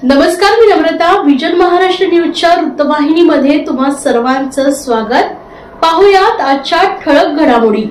नमस्कार, मी नम्रता. विजन महाराष्ट्र न्यूजच्या वृत्तवाहिनीमध्ये तुम्हा सर्वांचं स्वागत. पाहूयात आजच्या ठळक घडामोडी.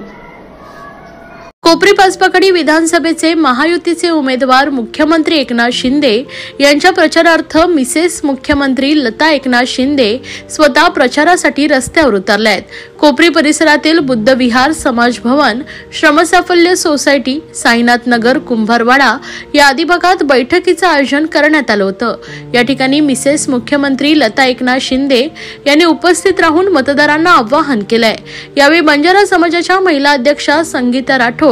कोपरी पाचपाकडी विधानसभेचे महायुतीचे उमेदवार मुख्यमंत्री एकनाथ शिंदे यांच्या प्रचारार्थ मिसेस मुख्यमंत्री लता एकनाथ शिंदे स्वतः प्रचारासाठी रस्त्यावर उतरले आहेत. कोपरी परिसरातील बुद्ध विहार, समाज भवन, श्रमसाफल्य सोसायटी, साईनाथ नगर, कुंभारवाडा या आदी भागात बैठकीचं आयोजन करण्यात आलं होतं. या ठिकाणी मिसेस मुख्यमंत्री लता एकनाथ शिंदे यांनी उपस्थित राहून मतदारांना आवाहन केलंय. यावेळी बंजारा समाजाच्या महिला अध्यक्षा संगीता राठोड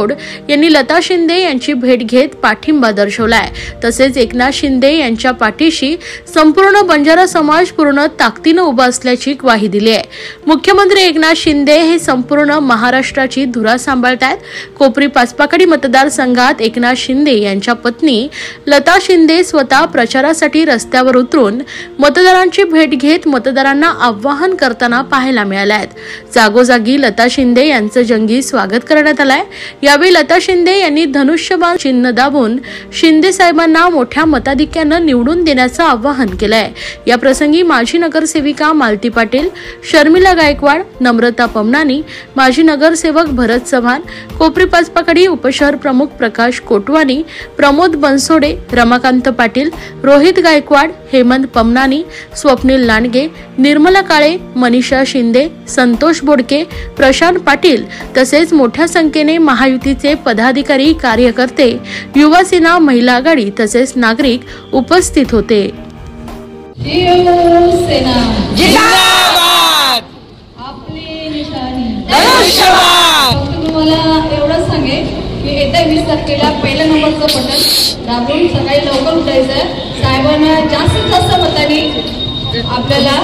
यांनी लता शिंदे यांची भेट घेत पाठिंबा दर्शवलाय. तसेच एकनाथ शिंदे यांच्या पाठीशी संपूर्ण बंजारा समाज पूर्ण ताकदीने उभा असल्याची ग्वाही दिली आहे. मुख्यमंत्री एकनाथ शिंदे हे संपूर्ण महाराष्ट्राची धुरा सांभाळतात. कोपरी पाचपाकडी मतदारसंघात एकनाथ शिंदे यांच्या पत्नी लता शिंदे स्वतः प्रचारासाठी रस्त्यावर उतरून मतदारांची भेट घेत मतदारांना आवाहन करताना पाहायला मिळाले आहेत. जागोजागी लता शिंदे यांचं जंगी स्वागत करण्यात आलंय. यावेळी लता शिंदे यांनी धनुष्यबाण चिन्ह दाबून शिंदे साहेबांना मोठ्या मताधिक्यानं निवडून देण्याचं आवाहन केलंय. या प्रसंगी माजी नगरसेविका मालती पाटील, शर्मिला गायकवाड, नम्रता पमनानी, माजी नगरसेवक भरत चव्हाण, कोपरी पाचपाकडी उपशहर प्रमुख प्रकाश कोटवानी, प्रमोद बनसोडे, रमाकांत पाटील, रोहित गायकवाड, हेमंत पमनानी, स्वप्नील लांडगे, निर्मला काळे, मनीषा शिंदे, संतोष बोडके, प्रशांत पाटील तसेच मोठ्या संख्येने महायुतीचे पदाधिकारी, कार्यकर्ते, युवा सेना, महिला आघाडी तसेच नागरिक उपस्थित होते. शिवसेना जिंदाबाद, आपली निशाणी धनुष्यबाण. तुम्हाला एवढंच सांगेन की येत्या 20 तारखेला पहिल्या नंबरचं बटन दाबून सकाळी लवकर उठायचं. साहेबांना जास्तीत जास्त मतांनी आपल्याला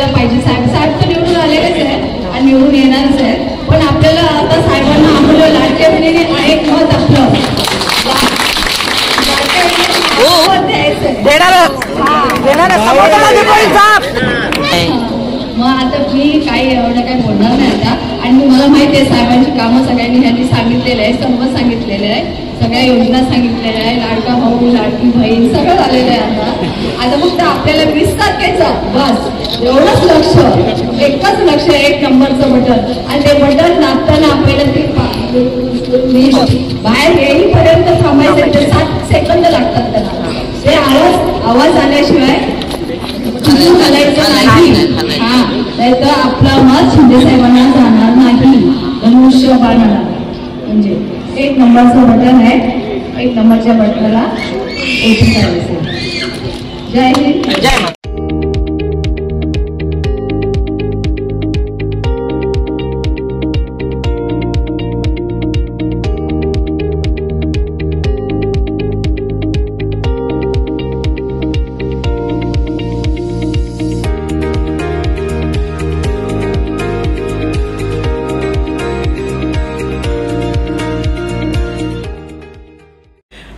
पाहिजे. साहेब तर निवडून आलेलेच आहे आणि निवडून येणारच आहे, पण आपल्याला आता साहेबांना आपलं लाडक्या बहिणीने एक मत आपलं मग आता मी काही एवढं काही बोलणार नाही आता. आणि मला माहिती आहे साहेबांची कामं सगळ्यांनी ह्यांनी सांगितलेलं आहे, सर्व सांगितलेलं आहे, सगळ्या योजना सांगितलेल्या आहे, लाडका भाऊ, लाडकी बहीण सगळं झालेलं आहे. आता फक्त आपल्याला 20 तारखेचा बस एवढंच लक्ष, एकच लक्ष, एक नंबरचं बटन. आणि ते बटन दाबताना आपल्याला ते बाहेर येईपर्यंत थांबायचं. ते 7 सेकंद लागतात त्याला. ते आवाज आल्याशिवाय घालायचं नाही. तर आपला मत शिंदे साहेबांना जाणार नाही. धनुष्यबाणाला म्हणजे 1 नंबरचं बटन आहे. 1 नंबरच्या बटनाला ओटी करायचं. जय हिंद, जय महाराष्ट्र.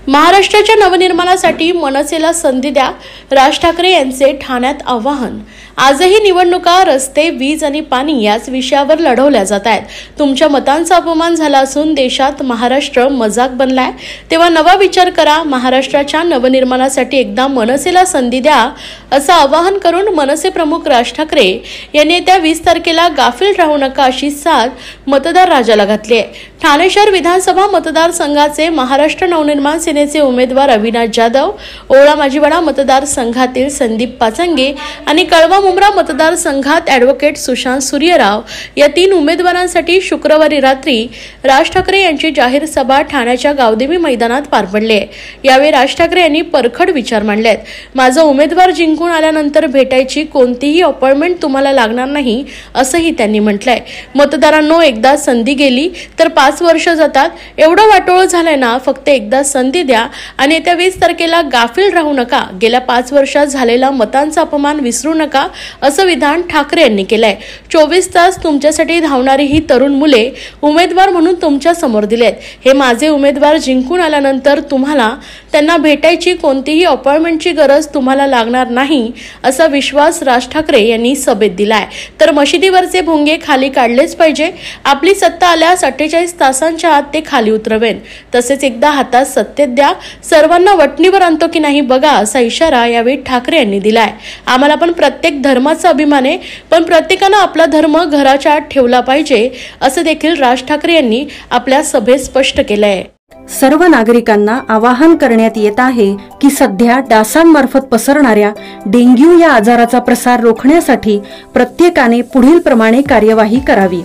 महाराष्ट्राच्या नवनिर्माणासाठी मनसेला संधी द्या, राज ठाकरे यांचे ठाण्यात आवाहन. आजही निवडणुका, रस्ते, वीज आणि पाणी याच विषयावर लढवल्या जात आहेत. तुमच्या मतांचा अपमान झाला असून देशात महाराष्ट्र मजाक बनलाय, तेव्हा नवा विचार करा. महाराष्ट्राच्या नवनिर्माणासाठी एकदा मनसेला संधी द्या असं आवाहन करून मनसे प्रमुख राज ठाकरे यांनी येत्या 20 तारखेला गाफील राहू नका अशी साथ मतदार राजाला घातली आहे. ठाणे शहर विधानसभा मतदारसंघाचे महाराष्ट्र नवनिर्माण सेनेचे उमेदवार अविनाश जाधव, ओळा माजीवाडा मतदारसंघातील संदीप पाचंगे आणि कळवा मुंब्रा मतदारसंघात ॲडव्होकेट सुशांत सूर्यराव या 3 उमेदवारांसाठी शुक्रवारी रात्री राज ठाकरे यांची जाहीर सभा ठाण्याच्या गावदेवी मैदानात पार पडली. यावेळी राज ठाकरे यांनी परखड विचार मांडलेत. माझा उमेदवार जिंकून आल्यानंतर भेटायची कोणतीही अपॉइंटमेंट तुम्हाला लागणार नाही असंही त्यांनी म्हटलंय. मतदारांनो, एकदा संधी गेली तर 5 वर्ष जातात. एवढं वाटोळ झालंय ना, फक्त एकदा संधी द्या आणि येत्या 20 तारखेला गाफील राहू नका. गेल्या 5 वर्षात झालेला मतांचा अपमान विसरू नका असं विधान ठाकरे यांनी केलंय. 24 तास तुमच्यासाठी धावणारी ही तरुण मुले उमेदवार म्हणून तुमच्या समोर दिलेत. हे माझे उमेदवार जिंकून आल्यानंतर तुम्हाला त्यांना भेटायची कोणतीही अपॉइंटमेंटची गरज तुम्हाला लागणार नाही असा विश्वास राज ठाकरे यांनी सभेत दिलाय. तर मशिदीवरचे भोंगे खाली काढलेच पाहिजे. आपली सत्ता आल्यास 48 तासांच्या आत ते खाली उतरवेन. तसेच एकदा हातात सत्तेत द्या द्या, सर्वांना वटणीवर आणतो की नाही बघा, असा इशारा यावेळी ठाकरे यांनी दिलाय. आम्हाला पण प्रत्येक धर्माचा अभिमान आहे, पण प्रत्येकानं आपला धर्म घराच्या आत ठेवला पाहिजे, असं देखील राज ठाकरे यांनी आपल्या सभेत स्पष्ट केलंय. सर्व नागरिकांना आवाहन करण्यात येत आहे की सध्या डासांमार्फत पसरणाऱ्या डेंग्यू या आजाराचा प्रसार रोखण्यासाठी प्रत्येकाने पुढील प्रमाणे कार्यवाही करावी.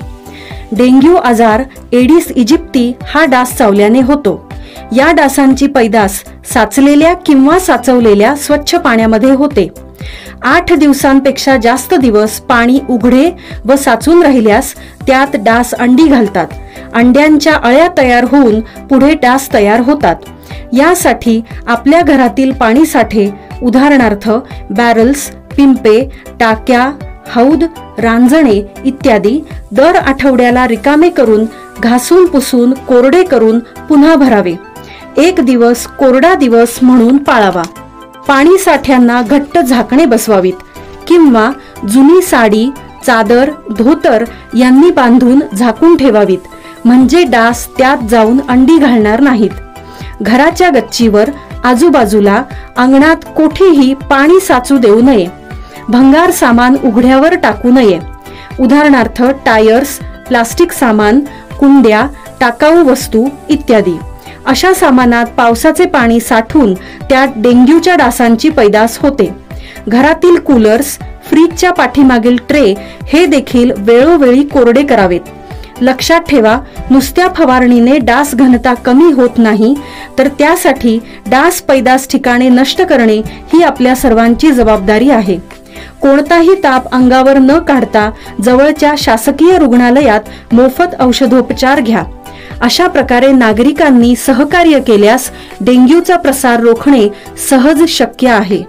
डेंग्यू आजार एडिस इजिप्ती हा डास चावल्याने होतो. या डासांची पैदास साचलेल्या किंवा साचवलेल्या स्वच्छ पाण्यामध्ये होते. 8 दिवसांपेक्षा जास्त दिवस पाणी उघडे व साचून राहिल्यास त्यात डास अंडी घालतात. अंड्यांच्या अळ्या तयार होऊन पुढे डास तयार होतात. यासाठी आपल्या घरातील पाणी साठे, उदाहरणार्थ बॅरल्स, पिंपे, टाक्या, हौद, रांजणे इत्यादी दर आठवड्याला रिकामे करून घासून पुसून कोरडे करून पुन्हा भरावे. 1 दिवस कोरडा दिवस म्हणून पाळावा. पाणी साठ्यांना घट्ट झाकणे बसवावीत किंवा जुनी साडी, चादर, धोतर यांनी बांधून झाकून ठेवावीत, म्हणजे डास त्यात जाऊन अंडी घालणार नाहीत. घराच्या गच्चीवर, आजूबाजूला, अंगणात कोठेही पाणी साचू देऊ नये. भंगार सामान उघड्यावर टाकू नये. उदाहरणार्थ टायर्स, प्लास्टिक सामान, कुंड्या, टाकाऊ वस्तू इत्यादी. अशा सामानात पावसाचे पाणी साठून त्यात डेंग्यूच्या डासांची पैदास होते. घरातील कूलर्स, फ्रीजच्या पाठीमागील ट्रे हे देखील वेळोवेळी कोरडे करावेत. लक्षात ठेवा, नुसत्या फवारणीने डास घनता कमी होत नाही, तर त्यासाठी डास पैदास ठिकाणे नष्ट करणे ही आपल्या सर्वांची जबाबदारी आहे. कोणताही ताप अंगावर न काढता जवळच्या शासकीय रुग्णालयात मोफत औषधोपचार घ्या. अशा प्रकारे नागरिकांनी सहकार्य केल्यास डेंग्यूचा प्रसार रोखणे सहज शक्य आहे.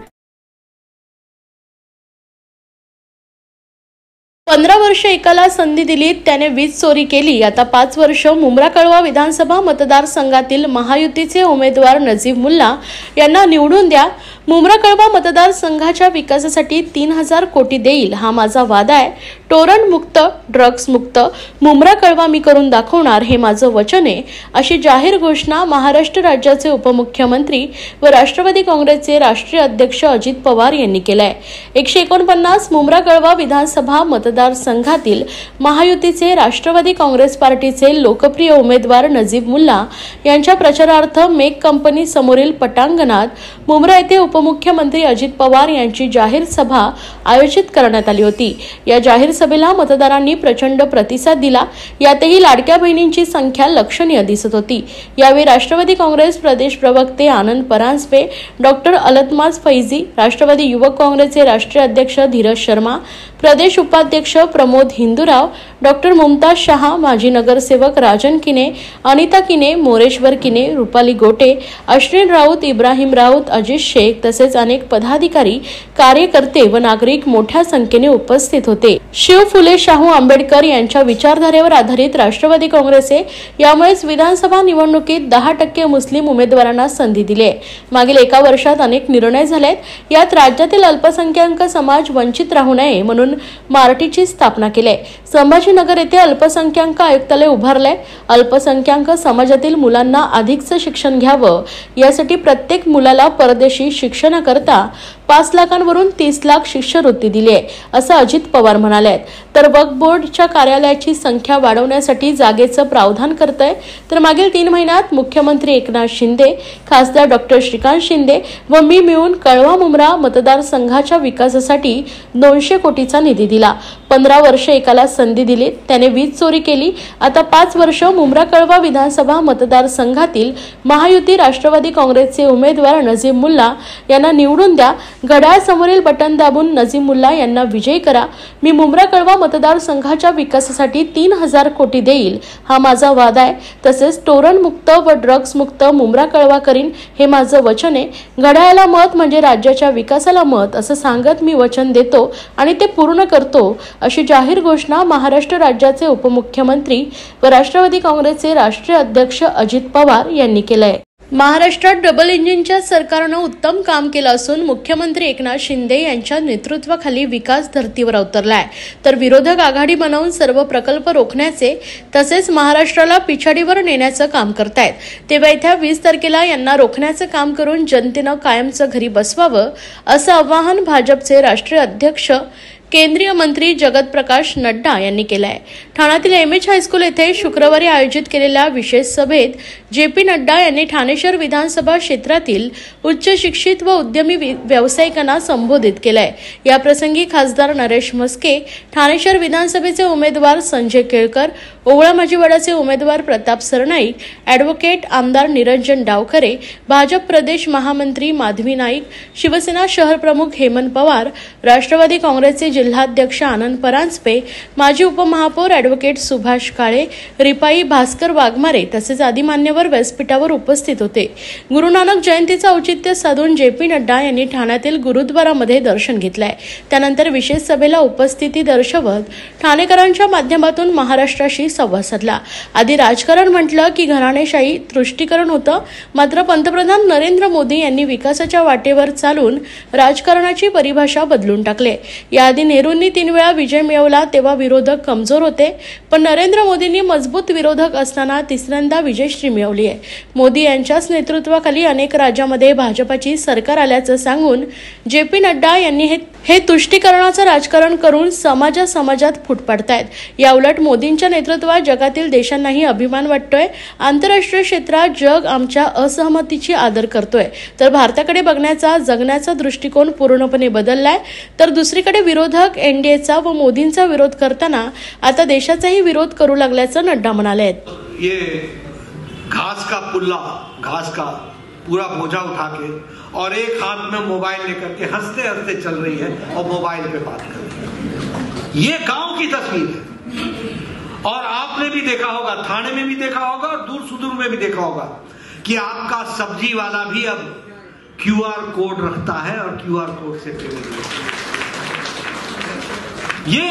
15 वर्ष एकाला संधी दिली, त्याने वीज चोरी केली. आता 5 वर्ष मुंब्रा कळवा विधानसभा मतदारसंघातील महायुतीचे उमेदवार नजीब मुल्ला यांना निवडून द्या. मुंब्रा कळवा मतदारसंघाच्या विकासासाठी 3000 कोटी देईल, हा माझा वादा आहे. टोरण मुक्त, ड्रग्स मुक्त मुंब्रा कळवा मी करून दाखवणार, हे माझं वचन आहे, अशी जाहीर घोषणा महाराष्ट्र राज्याचे उपमुख्यमंत्री व राष्ट्रवादी काँग्रेसचे राष्ट्रीय अध्यक्ष अजित पवार यांनी केलाय. 149 मुंब्रा कळवा विधानसभा मतदारसंघातील महायुतीचे राष्ट्रवादी काँग्रेस पार्टीचे लोकप्रिय उमेदवार नजीब मुल्ला यांच्या प्रचारार्थ मेक कंपनी समोरील पटांगणात मुंब्रा येथे उपमुख्यमंत्री अजित पवार यांची जाहीर सभा आयोजित करण्यात आली होती. या जाहीर सभेला मतदारांनी प्रचंड प्रतिसाद दिला. यातही लाडक्या बहिणींची संख्या लक्षणीय दिसत होती. यावेळी राष्ट्रवादी काँग्रेस प्रदेश प्रवक्ते आनंद परांजपे, डॉक्टर अलतमाज फैजी, राष्ट्रवादी युवक काँग्रेसचे राष्ट्रीय अध्यक्ष धीरज शर्मा, प्रदेश उपाध्यक्ष प्रमोद हिंदूराव, डॉक्टर मुमताज शहा, माजी नगरसेवक राजन किने, अनिता किने, मोरेश्वर किने, रुपाली गोटे, अश्विन राऊत, इब्राहिम राऊत, अजित शेख तसेच अनेक पदाधिकारी, कार्यकर्ते व नागरिक मोठ्या संख्येने उपस्थित होते. शिव फुले शाहू आंबेडकर यांच्या विचारधारेवर आधारित राष्ट्रवादी काँग्रेसने यामुळेच विधानसभा निवडणुकीत 10% मुस्लिम उमेदवारांना संधी दिली आहे. मागील 1 वर्षात अनेक निर्णय झालेत. यात राज्यातील अल्पसंख्याक समाज वंचित राहू नये म्हणून मार्टीची स्थापना केली आहे. संभाजीनगर येथे अल्पसंख्याक आयुक्तालय उभारलंय. अल्पसंख्याक समाजातील मुलांना अधिकचं शिक्षण घ्यावं यासाठी प्रत्येक मुलाला परदेशी शिक्षणाकरता 5 लाखांवरून 30 लाख शिष्यवृत्ती दिली आहे, असं अजित पवार म्हणाले. तर वक्फ बोर्डच्या कार्यालयाची संख्या वाढवण्यासाठी जागेचं प्रावधान करतंय. तर मागील 3 महिन्यात मुख्यमंत्री एकनाथ शिंदे, खासदार डॉक्टर श्रीकांत शिंदे व मी मिळून कळवा मुंब्रा मतदारसंघाच्या विकासासाठी 200 कोटीचा निधी दिला. 15 वर्ष एकाला संधी दिली, त्याने वीज चोरी केली. आता 5 वर्ष मुंब्रा कळवा विधानसभा मतदारसंघातील महायुती राष्ट्रवादी काँग्रेसचे उमेदवार नजीब मुल्ला यांना निवडून द्या. घड्याळ समोरील बटन दाबून नजीब मुल्ला यांना विजयी करा. मी मुंब्रा कळवा मतदारसंघाच्या विकासासाठी 3000 कोटी देईल, हा माझा वादा आहे. तसेच टोरण मुक्त व ड्रग्स मुक्त मुंब्रा कळवा करीन, हे माझं वचन आहे. घड्याळाला मत म्हणजे राज्याच्या विकासाला मत, असं सांगत मी वचन देतो आणि ते पूर्ण करतो, अशी जाहीर घोषणा महाराष्ट्र राज्याचे उपमुख्यमंत्री व राष्ट्रवादी काँग्रेसचे राष्ट्रीय अध्यक्ष अजित पवार यांनी केली आहे. महाराष्ट्रात डबल इंजिनच्या सरकारनं उत्तम काम केलं असून मुख्यमंत्री एकनाथ शिंदे यांच्या नेतृत्वाखाली विकास धर्तीवर अवतरलाय, तर विरोधक आघाडी बनवून सर्व प्रकल्प रोखण्याचे तसेच महाराष्ट्राला पिछाडीवर नेण्याचं काम करतायत। तेव्हा येत्या 20 तारखेला यांना रोखण्याचं काम करून जनतेनं कायमचं घरी बसवावं असं आवाहन भाजपचे राष्ट्रीय अध्यक्ष केंद्रीय मंत्री जगत प्रकाश नड्डा यांनी केलं आहे। ठाण्यातील एमएच हायस्कूल येथे शुक्रवारी आयोजित केलेल्या विशेष सभेत जेपी नड्डा यांनी ठाणे शहर विधानसभा क्षेत्रातील उच्च शिक्षित व उद्यमी व्यावसायिकांना संबोधित केलंय। या प्रसंगी खासदार नरेश म्हस्के, ठाणे शहर विधानसभेचे उमेदवार संजय केळकर, ओवळा माजीवाडाचे उमेदवार प्रताप सरनाईक, ॲडव्होकेट आमदार निरंजन डावखरे, भाजप प्रदेश महामंत्री माधवी नाईक, शिवसेना शहर प्रमुख हेमंत पवार, राष्ट्रवादी काँग्रेसचे जिल्हाध्यक्ष आनंद परांजपे, माजी उपमहापौर ॲडव्होकेट सुभाष काळे, रिपाई भास्कर वाघमारे तसेच आदी मान्यवर व्यासपीठावर उपस्थित होते। गुरु नानक जयंतीचं औचित्य साधून जेपी नड्डा यांनी ठाण्यातील गुरुद्वारामध्ये दर्शन घेतलंय। त्यानंतर विशेष सभेला उपस्थिती दर्शवत ठाणेकरांच्या माध्यमातून महाराष्ट्राशी संवाद साधला। आधी राजकारण म्हटलं की घराणेशाही तुष्टीकरण होतं, मात्र पंतप्रधान नरेंद्र मोदी यांनी विकासाच्या वाटेवर चालून राजकारणाची परिभाषा बदलून टाकले। याआधी नेहरूंनी 3 वेळा विजय मिळवला तेव्हा विरोधक कमजोर होते, पण नरेंद्र मोदींनी मजबूत विरोधक असताना तिसऱ्यांदा विजयश्री मिळवली आहे। मोदी यांच्याच नेतृत्वाखाली अनेक राज्यामध्ये भाजपाची सरकार आल्याचं सांगून जेपी नड्डा यांनी हे तुष्टीकरणाचं राजकारण करून समाजात फूट पाडतायत। याउलट मोदींच्या नेतृत्वात जगातील देशांनाही अभिमान वाटतोय। आंतरराष्ट्रीय क्षेत्रात जग आमच्या असहमतीची आदर करतोय, तर भारताकडे बघण्याचा जगण्याचा दृष्टिकोन पूर्णपणे बदललाय। तर दुसरीकडे विरोधक एनडीएचा व मोदींचा विरोध करताना आता देशाचाही विरोध करू लागल्याचं नड्डा म्हणाले। ये घास का पुल्ला, घास का पूरा बोझा उठा के और एक हाथ में मोबाइल लेकर के हंसते हंसते चल रही है और मोबाइल पे बात कर रही है। ये गांव की तस्वीर है और आपने भी देखा होगा, थाने में भी देखा होगा और दूर सुदूर में भी देखा होगा कि आपका सब्जी वाला भी अब क्यूआर कोड रखता है और क्यूआर कोड से पेमेंट। ये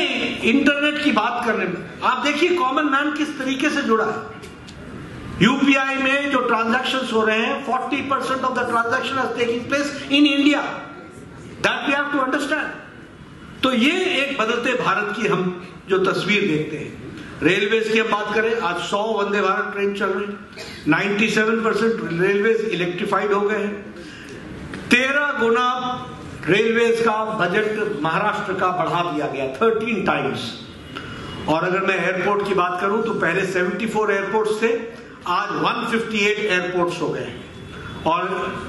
इंटरनेट की बात करने में आप देखिए कॉमन मैन किस तरीके से जुड़ा है। यूपीआई में जो ट्रांजैक्शंस हो रहे हैं 40% of the transaction are taking place in India, that we have to understand. तो ये एक बदलते भारत की हम जो तस्वीर देखते हैं। रेलवेज की हम बात करें, आज 100 वंदे भारत ट्रेन चल रही, 97% रेलवेज इलेक्ट्रिफाइड हो गए हैं। 13 गुना रेलवेज का बजट महाराष्ट्र का बढ़ा दिया गया, 13 टाइम्स। और अगर मैं एयरपोर्ट की बात करूं तो पहले 74 एयरपोर्ट्स थे, आज 158 एयरपोर्ट्स हो गए। और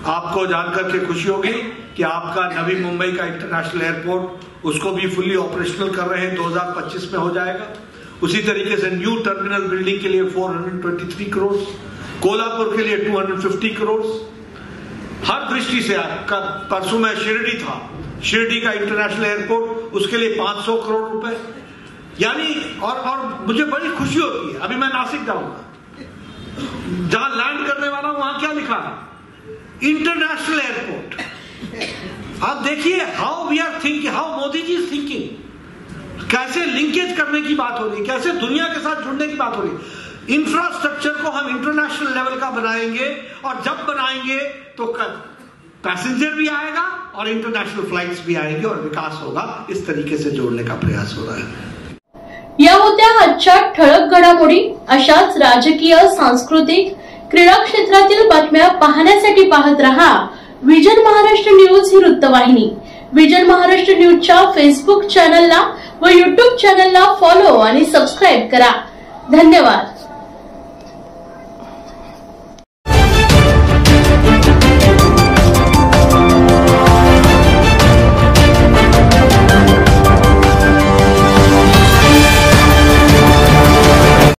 आपको जानकर के खुशी होगी कि आपका नवी मुंबई का इंटरनेशनल एयरपोर्ट उसको भी फुल्ली ऑपरेशनल कर रहे हैं, 2025 में हो जाएगा। उसी तरीके से न्यू टर्मिनल बिल्डिंग के लिए 423 करोड़, कोल्हापुर के लिए 250 करोड़। हर दृष्टि से आपका, परसों में शिरडी था, शिरडी का इंटरनेशनल एयरपोर्ट, उसके लिए 500 करोड़ रुपए। यानी और मुझे बड़ी खुशी होती है, अभी मैं नासिक जाऊंगा, जहां लैंड करने वाला वहां क्या लिखा है, इंटरनेशनल एयरपोर्ट। आप देखिए how we are thinking, how Modi ji is thinking, कैसे लिंकेज करने की बात हो रही है, कैसे दुनिया के साथ जुड़ने की बात हो रही है। इंफ्रास्ट्रक्चर को हम इंटरनेशनल लेवल का बनाएंगे और जब बनाएंगे तो पैसेंजर भी आएगा और इंटरनेशनल फ्लाइट्स भी आएंगे और विकास होगा। इस तरीके से जोड़ने का प्रयास हो रहा है। या होत्या आजच्या ठळक घडामोडी। अशाच राजकीय, सांस्कृतिक, क्रीडा क्षेत्रातील बातम्या पाहण्यासाठी पाहत रहा विजन महाराष्ट्र न्यूज ही वृत्तवाहिनी। विजन महाराष्ट्र न्यूजच्या फेसबुक चॅनलला व युट्यूब चॅनलला फॉलो आणि सबस्क्राईब करा। धन्यवाद।